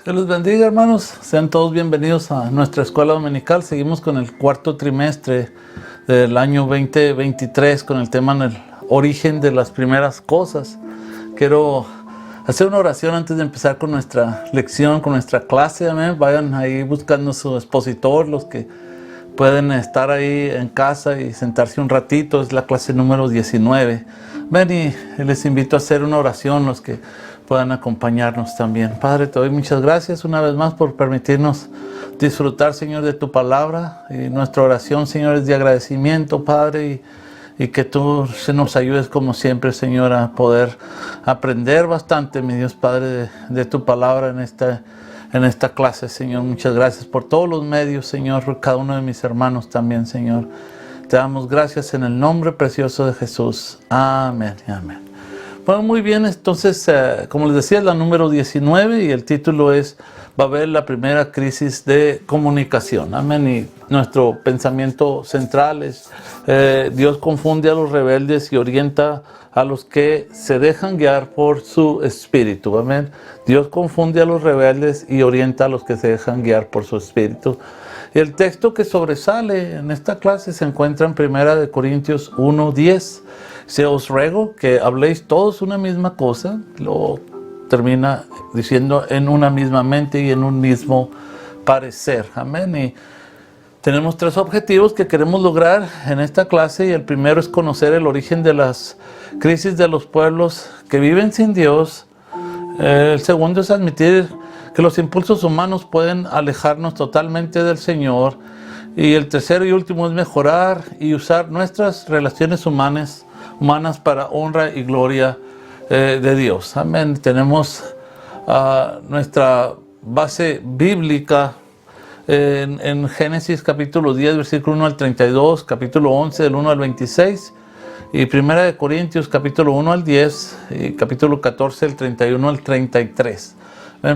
Dios los bendiga, hermanos. Sean todos bienvenidos a nuestra escuela dominical. Seguimos con el cuarto trimestre del año 2023 con el tema en el origen de las primeras cosas. Quiero hacer una oración antes de empezar con nuestra lección, con nuestra clase. Amén. Vayan ahí buscando su expositor, los que pueden estar ahí en casa y sentarse un ratito. Es la clase número 19. Ven y les invito a hacer una oración, los que puedan acompañarnos también. Padre, te doy muchas gracias una vez más por permitirnos disfrutar, Señor, de tu palabra. Y nuestra oración, Señor, es de agradecimiento, Padre, y que tú se nos ayudes como siempre, Señor, a poder aprender bastante, mi Dios Padre, de tu palabra en esta clase, Señor. Muchas gracias por todos los medios, Señor, por cada uno de mis hermanos también, Señor. Te damos gracias en el nombre precioso de Jesús. Amén y amén. Bueno, muy bien, entonces, como les decía, es la número 19 y el título es Babel, la primera crisis de comunicación. Amén. Y nuestro pensamiento central es Dios confunde a los rebeldes y orienta a los que se dejan guiar por su espíritu. Amén. Dios confunde a los rebeldes y orienta a los que se dejan guiar por su espíritu. Y el texto que sobresale en esta clase se encuentra en 1 Corintios 1:10. Se os ruego que habléis todos una misma cosa. Lo termina diciendo en una misma mente y en un mismo parecer. Amén. Y tenemos tres objetivos que queremos lograr en esta clase. Y el primero es conocer el origen de las crisis de los pueblos que viven sin Dios. El segundo es admitir que los impulsos humanos pueden alejarnos totalmente del Señor. Y el tercero y último es mejorar y usar nuestras relaciones humanas para honra y gloria de Dios. Amén. Tenemos nuestra base bíblica en Génesis capítulo 10, versículo 1 al 32, capítulo 11 del 1 al 26, y 1 Corintios capítulo 1 al 10, y capítulo 14 del 31 al 33.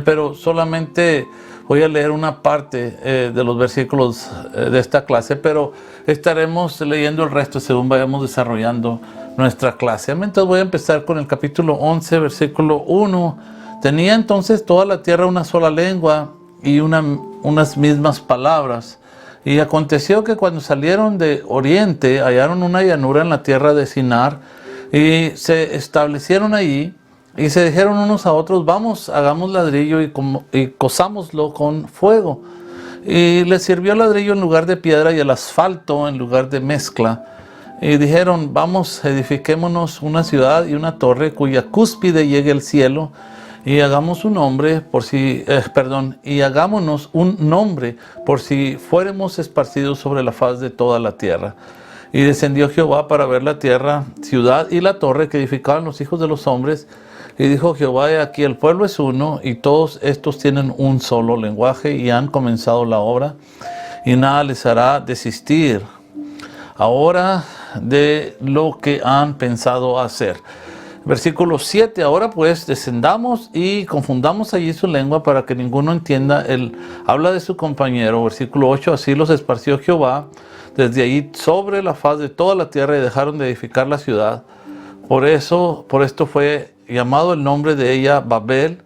Pero solamente voy a leer una parte de los versículos de esta clase, pero estaremos leyendo el resto según vayamos desarrollando nuestra clase. Entonces voy a empezar con el capítulo 11, versículo 1. Tenía entonces toda la tierra una sola lengua y unas mismas palabras. Y aconteció que cuando salieron de oriente hallaron una llanura en la tierra de Sinar y se establecieron allí. Y se dijeron unos a otros, vamos, hagamos ladrillo y cosámoslo con fuego. Y les sirvió el ladrillo en lugar de piedra y el asfalto en lugar de mezcla. Y dijeron, vamos, edifiquémonos una ciudad y una torre cuya cúspide llegue al cielo. Y hagamos un nombre y hagámonos un nombre por si fuéramos esparcidos sobre la faz de toda la tierra. Y descendió Jehová para ver la tierra, ciudad y la torre que edificaban los hijos de los hombres. Y dijo Jehová, he aquí el pueblo es uno, y todos estos tienen un solo lenguaje, y han comenzado la obra, y nada les hará desistir ahora de lo que han pensado hacer. Versículo 7, ahora pues descendamos y confundamos allí su lengua para que ninguno entienda el habla de su compañero. Versículo 8, así los esparció Jehová desde allí sobre la faz de toda la tierra y dejaron de edificar la ciudad. Por esto fue llamado el nombre de ella Babel,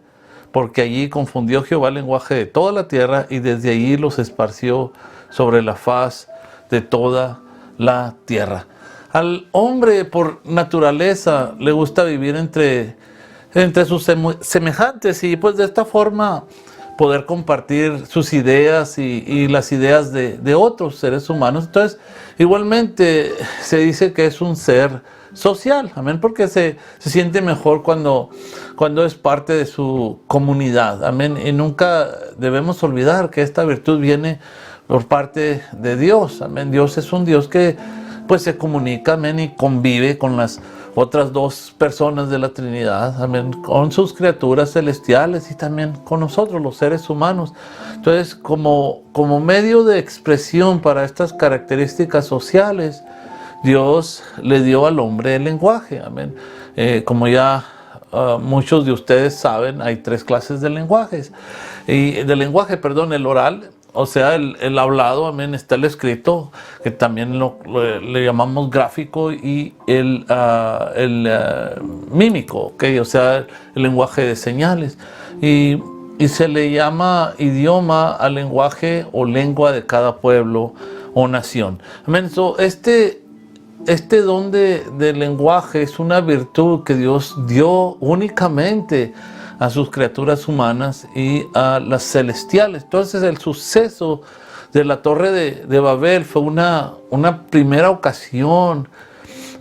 porque allí confundió Jehová el lenguaje de toda la tierra y desde allí los esparció sobre la faz de toda la tierra. Al hombre por naturaleza le gusta vivir entre sus semejantes y pues de esta forma poder compartir sus ideas y las ideas de otros seres humanos. Entonces, igualmente se dice que es un ser social, amén, porque se siente mejor cuando es parte de su comunidad, amén, y nunca debemos olvidar que esta virtud viene por parte de Dios, amén. Dios es un Dios que pues se comunica, amén, y convive con las otras dos personas de la Trinidad, amén, con sus criaturas celestiales y también con nosotros, los seres humanos. Entonces, como medio de expresión para estas características sociales, Dios le dio al hombre el lenguaje, amén. Como ya muchos de ustedes saben, hay tres clases de lenguajes. El oral, o sea, el hablado, amén, está el escrito, que también le llamamos gráfico, y el mímico, okay, o sea, el lenguaje de señales. Y y se le llama idioma al lenguaje o lengua de cada pueblo o nación. Amén. So, este don de lenguaje es una virtud que Dios dio únicamente a sus criaturas humanas y a las celestiales. Entonces el suceso de la Torre de Babel fue una primera ocasión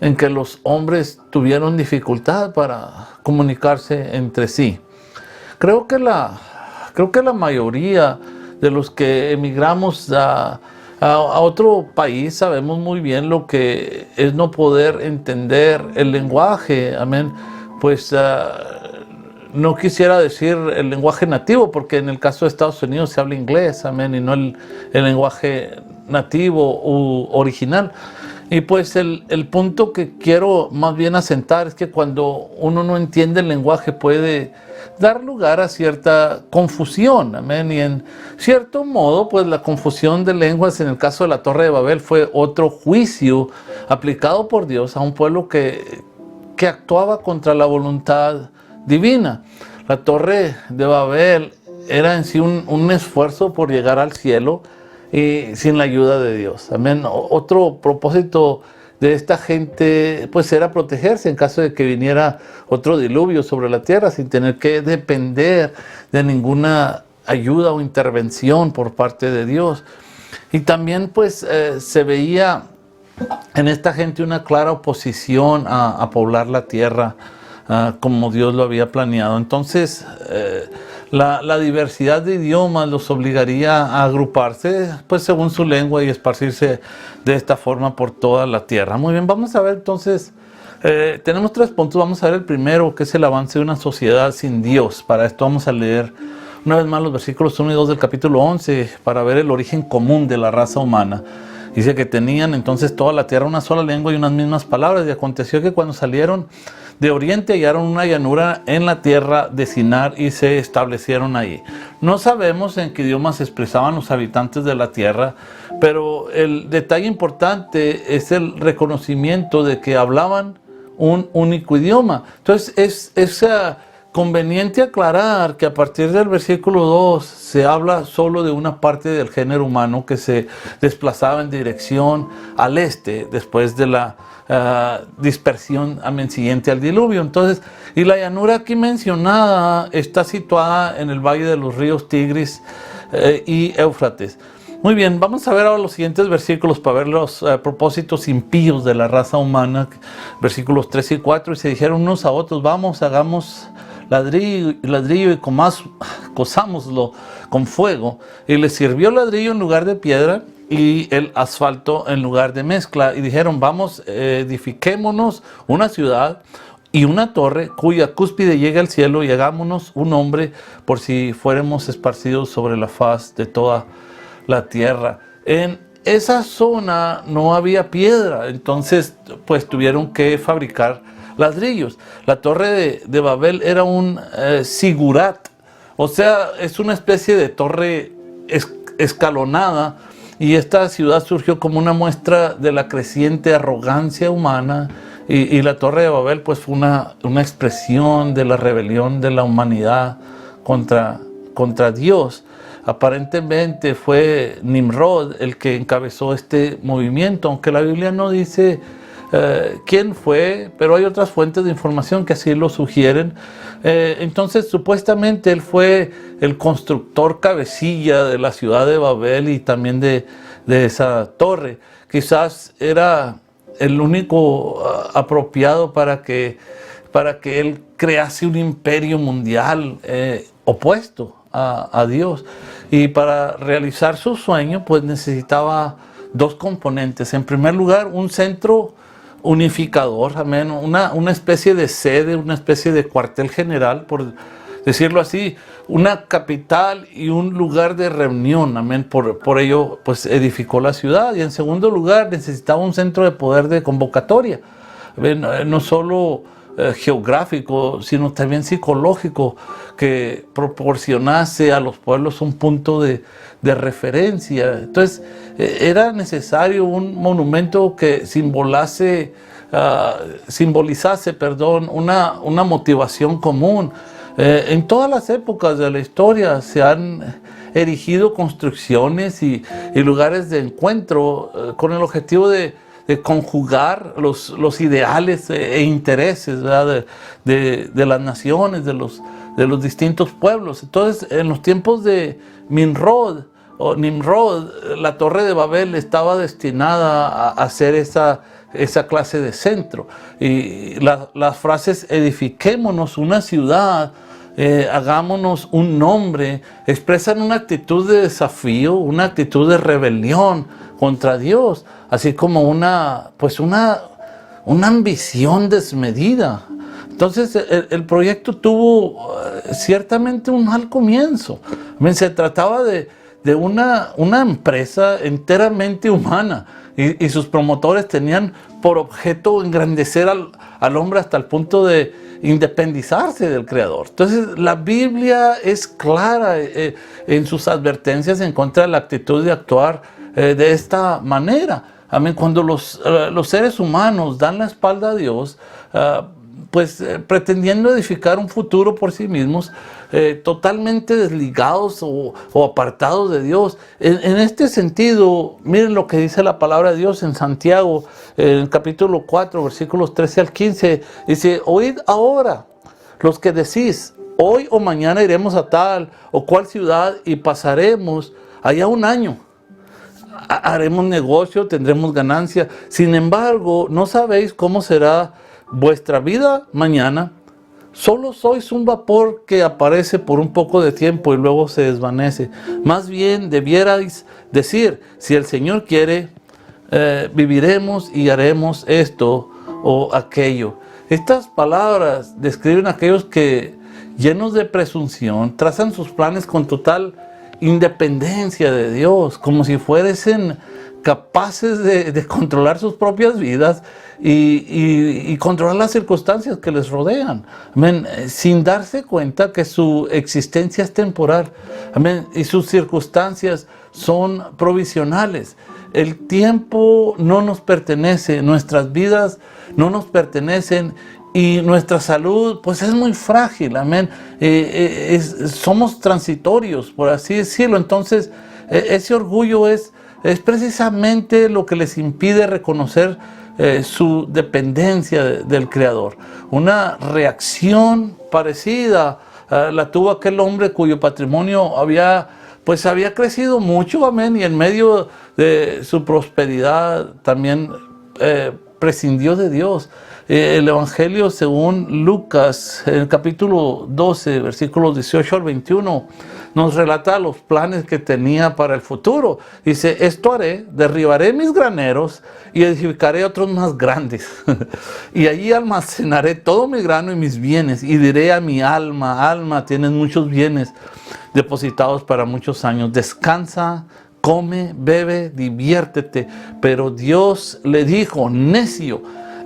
en que los hombres tuvieron dificultad para comunicarse entre sí. Creo que la mayoría de los que emigramos a otro país sabemos muy bien lo que es no poder entender el lenguaje. Amén. Pues no quisiera decir el lenguaje nativo, porque en el caso de Estados Unidos se habla inglés, amén, y no el lenguaje nativo u original. Y pues el punto que quiero más bien asentar es que cuando uno no entiende el lenguaje puede dar lugar a cierta confusión, amén. Y en cierto modo, pues la confusión de lenguas en el caso de la Torre de Babel fue otro juicio aplicado por Dios a un pueblo que actuaba contra la voluntad divina. La Torre de Babel era en sí un esfuerzo por llegar al cielo y sin la ayuda de Dios. Amén. Otro propósito de esta gente pues era protegerse en caso de que viniera otro diluvio sobre la tierra sin tener que depender de ninguna ayuda o intervención por parte de Dios. Y también pues se veía en esta gente una clara oposición a poblar la tierra como Dios lo había planeado. Entonces la diversidad de idiomas los obligaría a agruparse pues según su lengua y esparcirse de esta forma por toda la tierra. Muy bien, vamos a ver entonces, tenemos 3 puntos. Vamos a ver el primero, que es el avance de una sociedad sin Dios. Para esto vamos a leer una vez más los versículos 1 y 2 del capítulo 11 para ver el origen común de la raza humana. Dice que tenían entonces toda la tierra una sola lengua y unas mismas palabras, y aconteció que cuando salieron de oriente hallaron una llanura en la tierra de Sinar y se establecieron ahí. No sabemos en qué idiomas se expresaban los habitantes de la tierra, pero el detalle importante es el reconocimiento de que hablaban un único idioma. Entonces es conveniente aclarar que a partir del versículo 2 se habla solo de una parte del género humano que se desplazaba en dirección al este después de la dispersión siguiente al diluvio. Entonces, y la llanura aquí mencionada está situada en el valle de los ríos Tigris y Éufrates. Muy bien, vamos a ver ahora los siguientes versículos para ver los propósitos impíos de la raza humana. Versículos 3 y 4, y se dijeron unos a otros: vamos, hagamos ladrillo y cosámoslo con fuego. Y les sirvió ladrillo en lugar de piedra y el asfalto en lugar de mezcla. Y dijeron: vamos, edifiquémonos una ciudad y una torre cuya cúspide llegue al cielo, y hagámonos un nombre por si fuéramos esparcidos sobre la faz de toda la tierra. En esa zona no había piedra, entonces pues tuvieron que fabricar ladrillos. La Torre de Babel era un sigurat, o sea, es una especie de torre escalonada, y esta ciudad surgió como una muestra de la creciente arrogancia humana, y la Torre de Babel pues fue una expresión de la rebelión de la humanidad contra Dios. Aparentemente fue Nimrod el que encabezó este movimiento, aunque la Biblia no dice quién fue, pero hay otras fuentes de información que así lo sugieren. Entonces, supuestamente él fue el constructor cabecilla de la ciudad de Babel y también de esa torre. Quizás era el único apropiado para que él crease un imperio mundial opuesto a Dios. Y para realizar su sueño, pues necesitaba 2 componentes. En primer lugar, un centro unificador, amén, una especie de sede, una especie de cuartel general, por decirlo así, una capital y un lugar de reunión, amén. Por ello, pues edificó la ciudad. Y en segundo lugar, necesitaba un centro de poder de convocatoria, amén, no solo geográfico, sino también psicológico, que proporcionase a los pueblos un punto de referencia. Entonces era necesario un monumento que simbolizase una motivación común. En todas las épocas de la historia se han erigido construcciones y lugares de encuentro con el objetivo de conjugar los ideales e intereses, ¿verdad?, de las naciones, de los distintos pueblos. Entonces, en los tiempos de Nimrod, la Torre de Babel estaba destinada a ser esa clase de centro. Y las frases edifiquémonos una ciudad, hagámonos un nombre, expresan una actitud de desafío, una actitud de rebelión contra Dios, así como una ambición desmedida. Entonces el proyecto tuvo ciertamente un mal comienzo. Se trataba de una empresa enteramente humana, y sus promotores tenían por objeto engrandecer al hombre hasta el punto de independizarse del Creador. Entonces la Biblia es clara en sus advertencias en contra de la actitud de actuar de esta manera. Amén. Cuando los seres humanos dan la espalda a Dios, pretendiendo edificar un futuro por sí mismos, totalmente desligados o apartados de Dios. En este sentido, miren lo que dice la palabra de Dios en Santiago, en el capítulo 4, versículos 13 al 15. Dice: oíd ahora los que decís, hoy o mañana iremos a tal o cual ciudad y pasaremos allá un año. Haremos negocio, tendremos ganancia. Sin embargo, no sabéis cómo será vuestra vida mañana. Solo sois un vapor que aparece por un poco de tiempo y luego se desvanece. Más bien debierais decir: si el Señor quiere, viviremos y haremos esto o aquello. Estas palabras describen a aquellos que, llenos de presunción, trazan sus planes con total independencia de Dios, como si fuesen capaces de controlar sus propias vidas y controlar las circunstancias que les rodean. Amén. Sin darse cuenta que su existencia es temporal. Amén. Y sus circunstancias son provisionales. El tiempo no nos pertenece, nuestras vidas no nos pertenecen, y nuestra salud pues es muy frágil. Amén. Somos transitorios, por así decirlo. Entonces ese orgullo es precisamente lo que les impide reconocer su dependencia del Creador. Una reacción parecida la tuvo aquel hombre cuyo patrimonio había crecido mucho, amén, y en medio de su prosperidad también prescindió de Dios. El Evangelio según Lucas, en el capítulo 12, versículos 18 al 21, nos relata los planes que tenía para el futuro. Dice: esto haré, derribaré mis graneros y edificaré otros más grandes. Y allí almacenaré todo mi grano y mis bienes, y diré a mi alma: alma, tienes muchos bienes depositados para muchos años. Descansa, come, bebe, diviértete. Pero Dios le dijo: necio,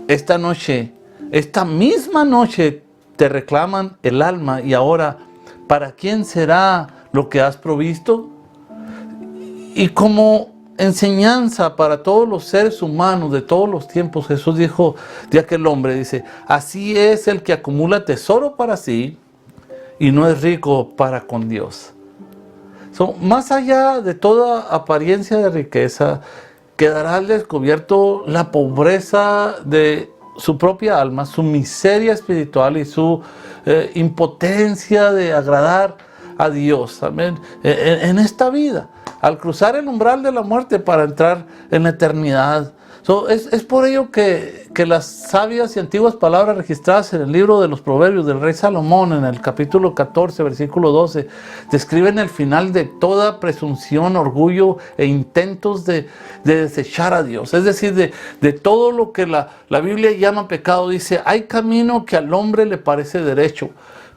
esta misma noche te reclaman el alma, y ahora, ¿para quién será lo que has provisto? Y como enseñanza para todos los seres humanos de todos los tiempos, Jesús dijo de aquel hombre, dice: así es el que acumula tesoro para sí y no es rico para con Dios. Más allá de toda apariencia de riqueza, quedará al descubierto la pobreza de su propia alma, su miseria espiritual y su impotencia de agradar a Dios. Amén. En esta vida, al cruzar el umbral de la muerte para entrar en la eternidad. Es por ello que las sabias y antiguas palabras registradas en el libro de los Proverbios del rey Salomón, en el capítulo 14, versículo 12, describen el final de toda presunción, orgullo e intentos de desechar a Dios. Es decir, de todo lo que la Biblia llama pecado. Dice: hay camino que al hombre le parece derecho,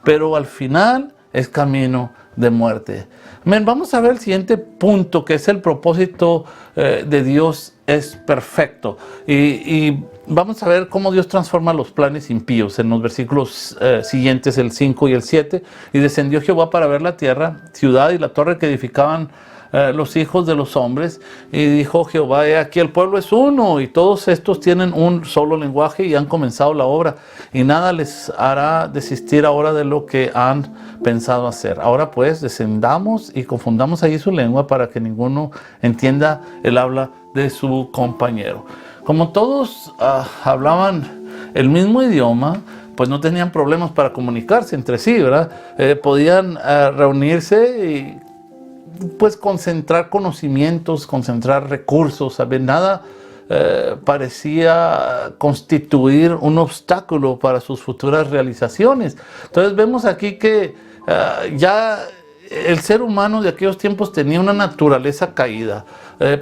pero al final es camino de muerte. Amén. Vamos a ver el siguiente punto, que es el propósito de Dios es perfecto. Y vamos a ver cómo Dios transforma los planes impíos en los versículos siguientes, el 5 y el 7. Y descendió Jehová para ver la tierra, ciudad y la torre que edificaban los hijos de los hombres, y dijo Jehová: he aquí el pueblo es uno, y todos estos tienen un solo lenguaje y han comenzado la obra, y nada les hará desistir ahora de lo que han pensado hacer. Ahora pues descendamos y confundamos allí su lengua, para que ninguno entienda el habla de su compañero. Como todos hablaban el mismo idioma, pues no tenían problemas para comunicarse entre sí, ¿verdad? Podían reunirse y pues concentrar conocimientos, concentrar recursos, ¿sabes? Nada parecía constituir un obstáculo para sus futuras realizaciones. Entonces vemos aquí que ya el ser humano de aquellos tiempos tenía una naturaleza caída,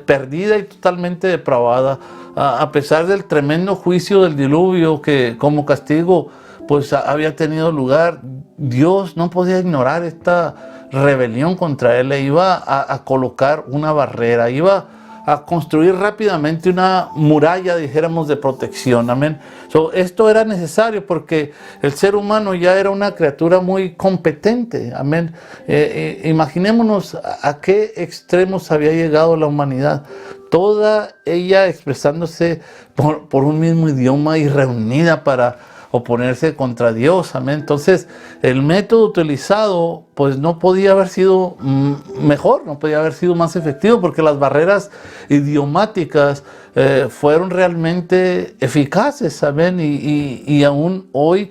perdida y totalmente depravada, a pesar del tremendo juicio del diluvio que como castigo pues había tenido lugar. Dios no podía ignorar esta rebelión contra él, e iba a colocar una barrera, iba a construir rápidamente una muralla, dijéramos, de protección. Amén. Esto era necesario porque el ser humano ya era una criatura muy competente. Amén. Imaginémonos a qué extremos había llegado la humanidad. Toda ella expresándose por un mismo idioma y reunida para oponerse contra Dios. Amén. Entonces el método utilizado pues no podía haber sido mejor, no podía haber sido más efectivo, porque las barreras idiomáticas fueron realmente eficaces. Amén. Y aún hoy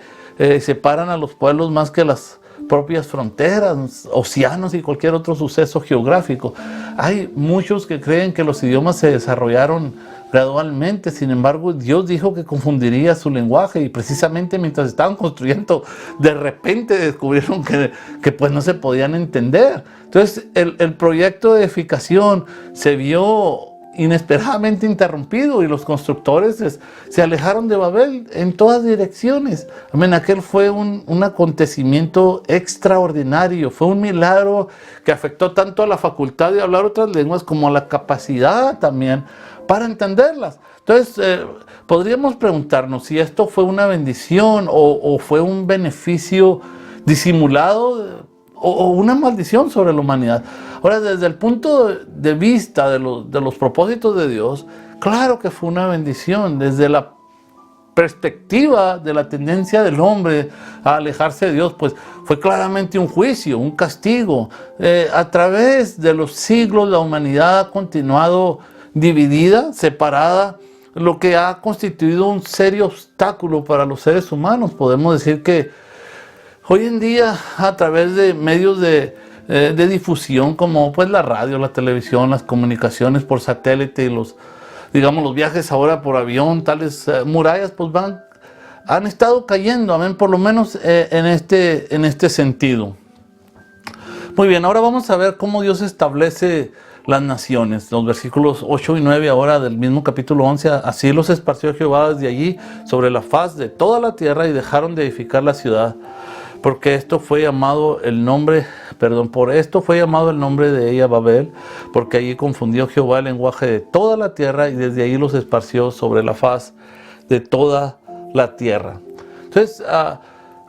separan a los pueblos más que las propias fronteras, océanos y cualquier otro suceso geográfico. Hay muchos que creen que los idiomas se desarrollaron gradualmente. Sin embargo, Dios dijo que confundiría su lenguaje, y precisamente mientras estaban construyendo, de repente descubrieron que pues no se podían entender. Entonces el proyecto de edificación se vio inesperadamente interrumpido, y los constructores se alejaron de Babel en todas direcciones. Amén. Aquel fue un acontecimiento extraordinario, fue un milagro que afectó tanto a la facultad de hablar otras lenguas como a la capacidad también para entenderlas. Entonces podríamos preguntarnos si esto fue una bendición o fue un beneficio disimulado, o una maldición sobre la humanidad. Ahora, desde el punto de vista de los propósitos de Dios, claro que fue una bendición. Desde la perspectiva de la tendencia del hombre a alejarse de Dios, pues fue claramente un juicio, un castigo. A través de los siglos la humanidad ha continuado dividida, separada, lo que ha constituido un serio obstáculo para los seres humanos. Podemos decir que hoy en día, a través de medios de difusión como pues la radio, la televisión, las comunicaciones por satélite y los viajes ahora por avión, tales murallas pues han estado cayendo. Amén. Por lo menos en este sentido. Muy bien, ahora vamos a ver cómo Dios establece las naciones. Los versículos 8 y 9 ahora del mismo capítulo 11. Así los esparció Jehová desde allí sobre la faz de toda la tierra, y dejaron de edificar la ciudad. Por esto fue llamado el nombre de ella Babel, porque allí confundió Jehová el lenguaje de toda la tierra, y desde allí los esparció sobre la faz de toda la tierra. Entonces,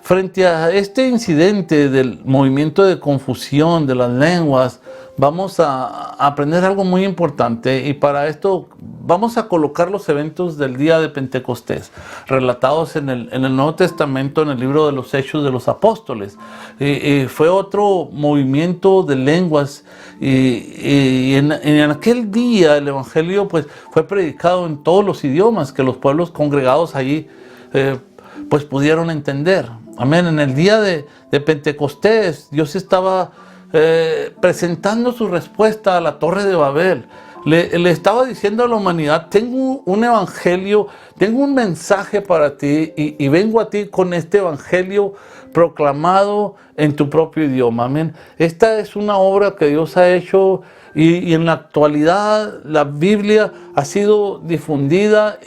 frente a este incidente del movimiento de confusión de las lenguas, vamos a aprender algo muy importante, y para esto vamos a colocar los eventos del día de Pentecostés, relatados en el Nuevo Testamento, en el libro de los Hechos de los Apóstoles. Y fue otro movimiento de lenguas, y en aquel día el Evangelio pues fue predicado en todos los idiomas que los pueblos congregados allí pues pudieron entender. Amén. En el día de Pentecostés, Dios estaba presentando su respuesta a la Torre de Babel. Le estaba diciendo a la humanidad: tengo un evangelio, tengo un mensaje para ti, y vengo a ti con este evangelio proclamado en tu propio idioma. Amén. Esta es una obra que Dios ha hecho, y en la actualidad la Biblia ha sido difundida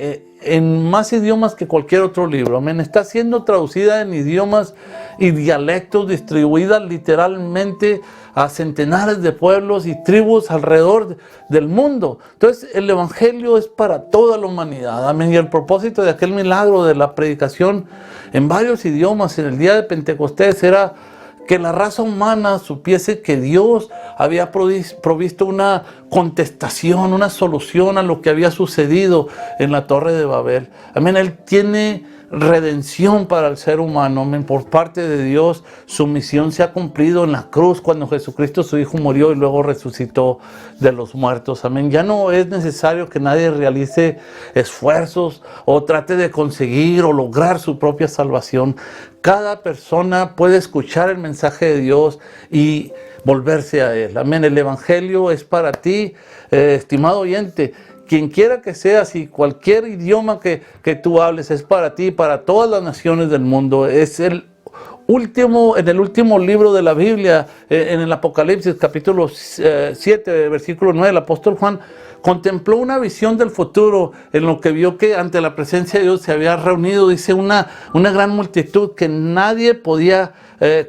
en más idiomas que cualquier otro libro. Amén. Está siendo traducida en idiomas y dialectos, distribuida literalmente a centenares de pueblos y tribus alrededor del mundo. Entonces el evangelio es para toda la humanidad. Amén. Y el propósito de aquel milagro de la predicación en varios idiomas en el día de Pentecostés era que la raza humana supiese que Dios había provisto una contestación, una solución a lo que había sucedido en la Torre de Babel. Amén. Él tiene redención para el ser humano. Amén. Por parte de Dios, su misión se ha cumplido en la cruz cuando Jesucristo, su Hijo, murió y luego resucitó de los muertos. Amén. Ya no es necesario que nadie realice esfuerzos o trate de conseguir o lograr su propia salvación. Cada persona puede escuchar el mensaje de Dios y volverse a Él. Amén. El Evangelio es para ti, estimado oyente. Quien quiera que seas y cualquier idioma que tú hables es para ti, para todas las naciones del mundo. Es en el último libro de la Biblia, en el Apocalipsis, capítulo 7, versículo 9, el apóstol Juan contempló una visión del futuro en lo que vio que ante la presencia de Dios se había reunido, dice, una gran multitud que nadie podía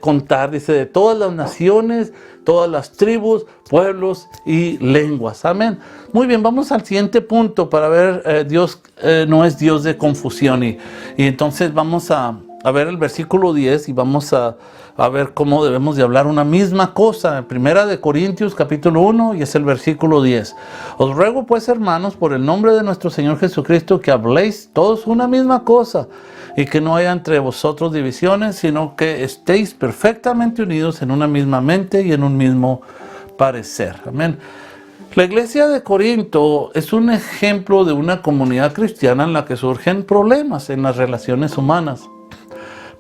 contar, dice, de todas las naciones, todas las tribus, pueblos y lenguas. Amén. Muy bien, vamos al siguiente punto para ver, Dios no es Dios de confusión. Y entonces vamos a ver el versículo 10 y vamos a ver cómo debemos de hablar una misma cosa. En Primera de Corintios capítulo 1 y es el versículo 10. Os ruego pues, hermanos, por el nombre de nuestro Señor Jesucristo, que habléis todos una misma cosa y que no haya entre vosotros divisiones, sino que estéis perfectamente unidos en una misma mente y en un mismo parecer. Amén. La iglesia de Corinto es un ejemplo de una comunidad cristiana en la que surgen problemas en las relaciones humanas.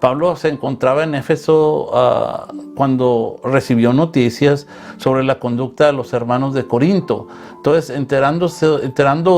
Pablo se encontraba en Éfeso cuando recibió noticias sobre la conducta de los hermanos de Corinto. Entonces, enterando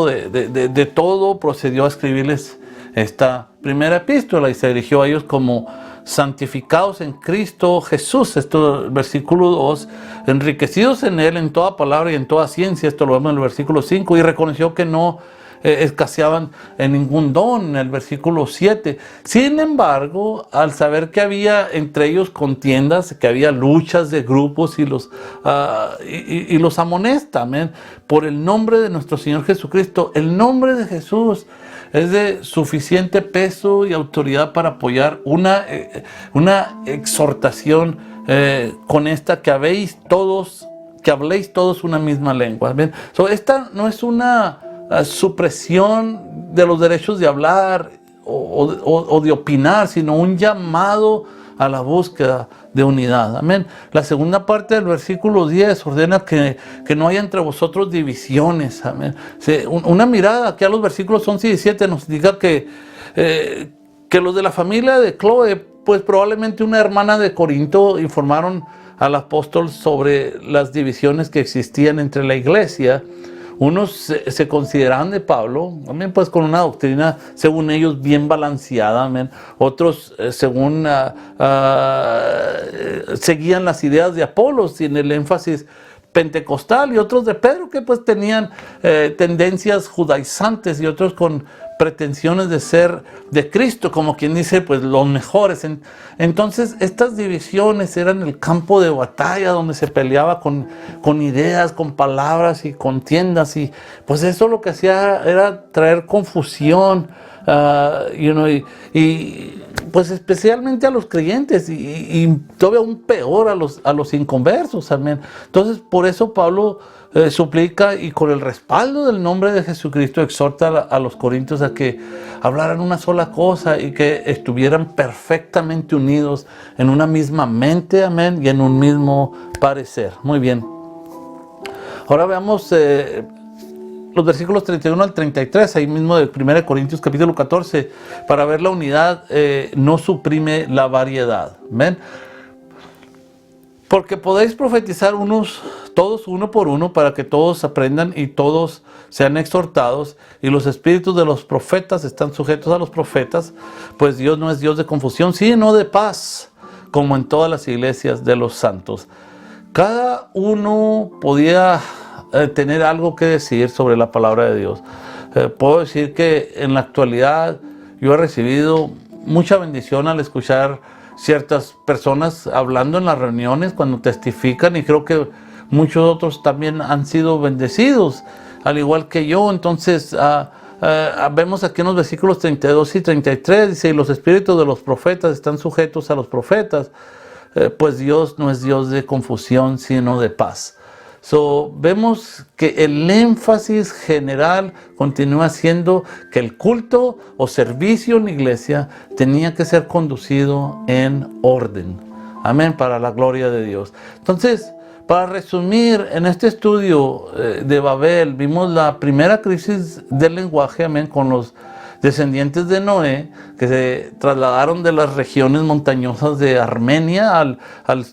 de todo, procedió a escribirles esta primera epístola y se dirigió a ellos como santificados en Cristo Jesús. Esto, versículo 2, enriquecidos en Él en toda palabra y en toda ciencia. Esto lo vemos en el versículo 5, y reconoció que no escaseaban en ningún don, en el versículo 7. Sin embargo, al saber que había entre ellos contiendas, que había luchas de grupos, y los amonesta, amén, por el nombre de nuestro Señor Jesucristo. El nombre de Jesús es de suficiente peso y autoridad para apoyar una exhortación con esta, que habléis todos una misma lengua. ¿Ven? Esta no es una supresión de los derechos de hablar o de opinar, sino un llamado a la búsqueda de unidad. Amén. La segunda parte del versículo 10 ordena que no haya entre vosotros divisiones. Amén. Una mirada aquí a los versículos 11 y 17 nos indica que los de la familia de Cloé, pues probablemente una hermana de Corinto, informaron al apóstol sobre las divisiones que existían entre la iglesia. Unos se consideraban de Pablo, también pues con una doctrina, según ellos, bien balanceada. Amén. Otros, según seguían las ideas de Apolos y en el énfasis pentecostal, y otros de Pedro, que pues tenían tendencias judaizantes, y otros con pretensiones de ser de Cristo, como quien dice, pues los mejores. Entonces, estas divisiones eran el campo de batalla donde se peleaba con ideas, con palabras y contiendas, y pues eso lo que hacía era traer confusión, y pues especialmente a los creyentes, y todavía aún peor a los inconversos. Amén. Entonces, por eso Pablo suplica, y con el respaldo del nombre de Jesucristo exhorta a los corintios a que hablaran una sola cosa y que estuvieran perfectamente unidos en una misma mente, amén, y en un mismo parecer. Muy bien. Ahora veamos los versículos 31 al 33, ahí mismo de 1 Corintios capítulo 14, para ver la unidad no suprime la variedad. ¿Ven? Porque podéis profetizar todos uno por uno, para que todos aprendan y todos sean exhortados, y los espíritus de los profetas están sujetos a los profetas, pues Dios no es Dios de confusión, sino de paz, como en todas las iglesias de los santos. Cada uno podía tener algo que decir sobre la palabra de Dios. Puedo decir que en la actualidad yo he recibido mucha bendición al escuchar ciertas personas hablando en las reuniones cuando testifican, y creo que muchos otros también han sido bendecidos, al igual que yo. Entonces, vemos aquí en los versículos 32 y 33, dice, y los espíritus de los profetas están sujetos a los profetas. pues Dios no es Dios de confusión, sino de paz. Vemos que el énfasis general continúa siendo que el culto o servicio en la iglesia tenía que ser conducido en orden. Amén, para la gloria de Dios. Entonces, para resumir, en este estudio de Babel vimos la primera crisis del lenguaje, amén, con los descendientes de Noé, que se trasladaron de las regiones montañosas de Armenia al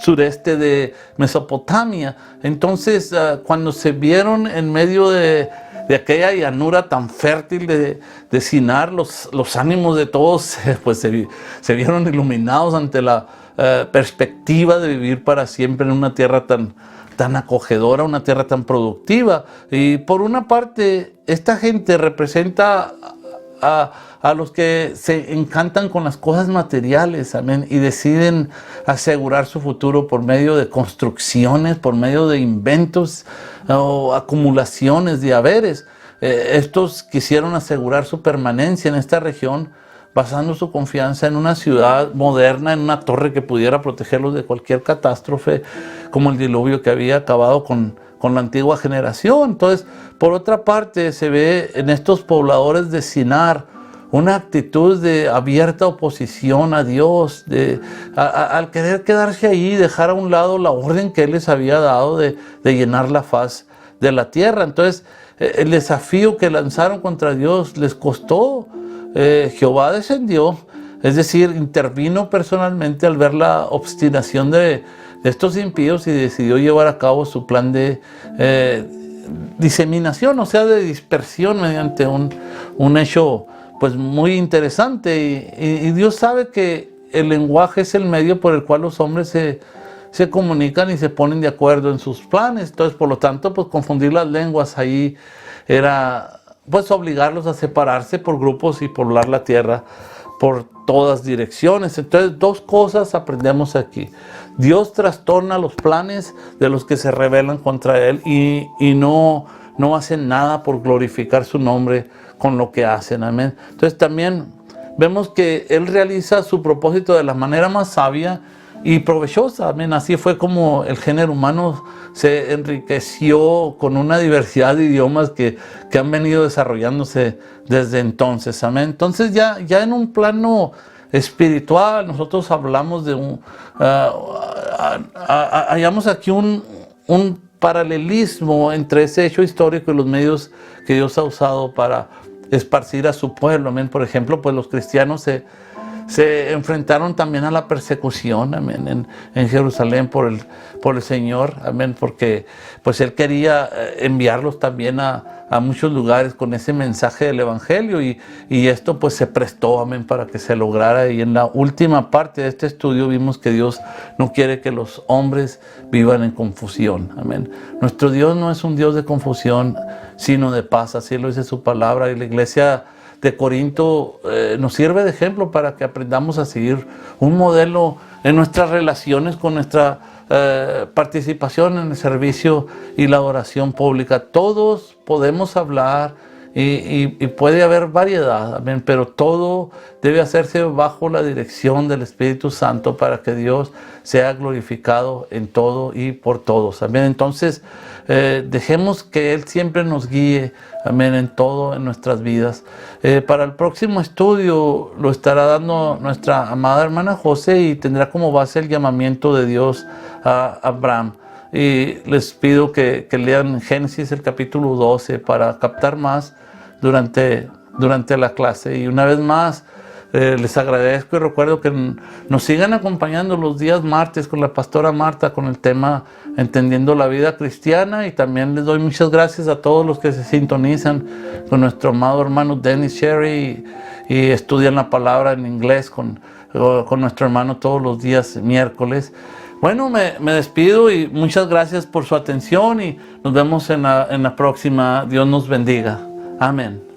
sureste de Mesopotamia. Entonces, cuando se vieron en medio de aquella llanura tan fértil de Sinar, los ánimos de todos pues se vieron iluminados ante la perspectiva de vivir para siempre en una tierra tan acogedora, una tierra tan productiva. Y por una parte, esta gente representa a los que se encantan con las cosas materiales, amén, y deciden asegurar su futuro por medio de construcciones, por medio de inventos o acumulaciones de haberes. Estos quisieron asegurar su permanencia en esta región basando su confianza en una ciudad moderna, en una torre que pudiera protegerlos de cualquier catástrofe, como el diluvio que había acabado con la antigua generación. Entonces, por otra parte, se ve en estos pobladores de Sinar una actitud de abierta oposición a Dios, al querer quedarse ahí y dejar a un lado la orden que Él les había dado de llenar la faz de la tierra. Entonces, el desafío que lanzaron contra Dios les costó. Jehová descendió, es decir, intervino personalmente al ver la obstinación de estos impíos y decidió llevar a cabo su plan de diseminación, o sea, de dispersión mediante un hecho pues muy interesante. Y Dios sabe que el lenguaje es el medio por el cual los hombres se comunican y se ponen de acuerdo en sus planes. Entonces, por lo tanto, pues confundir las lenguas ahí era pues obligarlos a separarse por grupos y poblar la tierra por todas direcciones. Entonces, dos cosas aprendemos aquí. Dios trastorna los planes de los que se rebelan contra Él y no hacen nada por glorificar su nombre con lo que hacen. Amén. Entonces, también vemos que Él realiza su propósito de la manera más sabia y provechosa. Amén. Así fue como el género humano se enriqueció con una diversidad de idiomas que han venido desarrollándose desde entonces. Amén. Entonces ya en un plano espiritual nosotros hablamos de hallamos aquí un paralelismo entre ese hecho histórico y los medios que Dios ha usado para esparcir a su pueblo. Amén. Por ejemplo, pues los cristianos se enfrentaron también a la persecución, amén, en Jerusalén por el Señor, amén, porque pues Él quería enviarlos también a muchos lugares con ese mensaje del Evangelio y esto pues se prestó, amén, para que se lograra. Y en la última parte de este estudio vimos que Dios no quiere que los hombres vivan en confusión, amén. Nuestro Dios no es un Dios de confusión, sino de paz, así lo dice su palabra, y la iglesia de Corinto nos sirve de ejemplo para que aprendamos a seguir un modelo en nuestras relaciones con nuestra participación en el servicio y la oración pública. Todos podemos hablar y puede haber variedad, amén, pero todo debe hacerse bajo la dirección del Espíritu Santo para que Dios sea glorificado en todo y por todos, amén. Entonces, dejemos que Él siempre nos guíe, amén, en todo, en nuestras vidas. Para el próximo estudio lo estará dando nuestra amada hermana José y tendrá como base el llamamiento de Dios a Abraham. Y les pido que lean Génesis el capítulo 12 para captar más durante la clase. Y una vez más, les agradezco y recuerdo que nos sigan acompañando los días martes con la pastora Marta con el tema Entendiendo la Vida Cristiana, y también les doy muchas gracias a todos los que se sintonizan con nuestro amado hermano Dennis Sherry y estudian la palabra en inglés con nuestro hermano todos los días miércoles. Bueno, me despido y muchas gracias por su atención y nos vemos en la próxima. Dios nos bendiga. Amén.